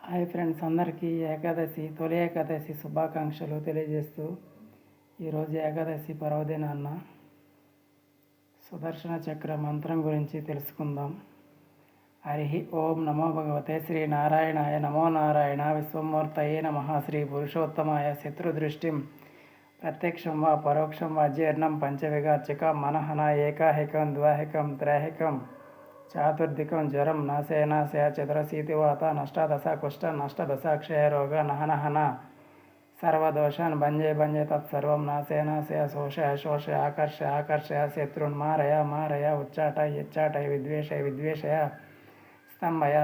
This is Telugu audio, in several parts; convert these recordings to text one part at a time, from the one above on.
హాయ్ ఫ్రెండ్స్, అందరికీ తొలి ఏకాదశి శుభాకాంక్షలు తెలియజేస్తూ ఈరోజు ఏకాదశి పర్వదినాన్న సుదర్శన చక్ర మంత్రం గురించి తెలుసుకుందాం. హరి ఓం నమో భగవతే శ్రీ నారాయణాయ నమో నారాయణ విశ్వమూర్తయే నమః. శ్రీ పురుషోత్తమాయ శత్రుదృష్టిం ప్రత్యక్షం వా పరోక్షం వా జీర్ణం పంచవిగార్చికం మనహన ఏకాహికం ద్వాహికం త్రైహికం చాతుర్దికం జ్వరం నాశయ చతురశీతివాత నష్టాదశ కుష్ట నష్టదశ క్షయరోగ నహనహన సర్వదోషాన్ భంజే తత్సర్వం నాశయ శోషయ ఆకర్షయ శత్రున్ మారయ ఉచ్చాటయ విద్వేషయ స్తంభయ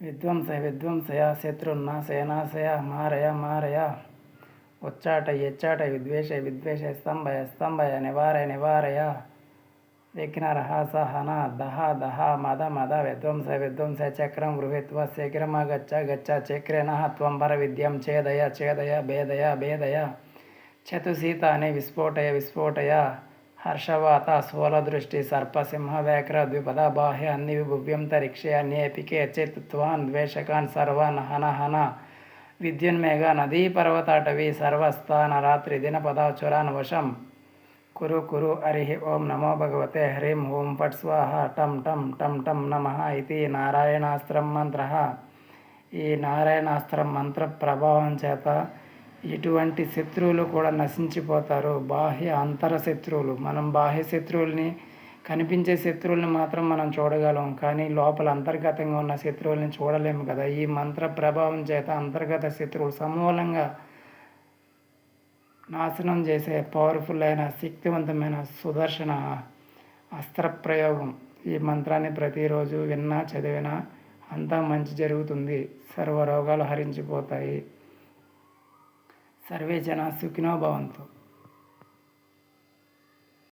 విధ్వంసయ శత్రున్నాశయ మారయ ఉచ్చాటయ విద్వేషయ స్తంభయ నివారయ విఘ్నరహ దహ మద విధ్వంస చక్రం గృహీత్వా శీఘ్రమాగచ్చ చక్రేణ త్వంబర విద్యం ఛేదయ భేదయ చతుసీతాని విస్ఫోటయ హర్షవాత స్థూలదృష్టి సర్పసింహ వ్యాఘ్ర ద్విపద బాహ్య అన్ని విభువ్యంతరిక్షే అన్యేపికే చిత్ త్వాన్ ద్వేషకాన్ సర్వాన్ హనహన విద్యున్మేఘ నదీ పర్వతాటవీ సర్వస్థాన రాత్రి దినపదాచురాన్ వశం కురు హరి ఓం నమో భగవతే హ్రీం ఓం ఫట్ స్వాహ టం నమః ఇది నారాయణాస్త్రం మంత్ర. ఈ నారాయణాస్త్రం మంత్ర ప్రభావం చేత ఇటువంటి శత్రువులు కూడా నశించిపోతారు. బాహ్య అంతర శత్రువులు, మనం బాహ్య శత్రువుల్ని కనిపించే శత్రువుల్ని మాత్రం మనం చూడగలం, కానీ లోపల అంతర్గతంగా ఉన్న శత్రువుల్ని చూడలేము కదా. ఈ మంత్ర ప్రభావం చేత అంతర్గత శత్రువులు సమూలంగా నాశనం చేసే పవర్ఫుల్ అయిన శక్తివంతమైన సుదర్శన అస్త్ర ప్రయోగం. ఈ మంత్రాన్ని ప్రతిరోజు విన్నా చదివినా అంతా మంచి జరుగుతుంది, సర్వ రోగాలు హరించిపోతాయి. సర్వే జన సుఖినో భవంతు.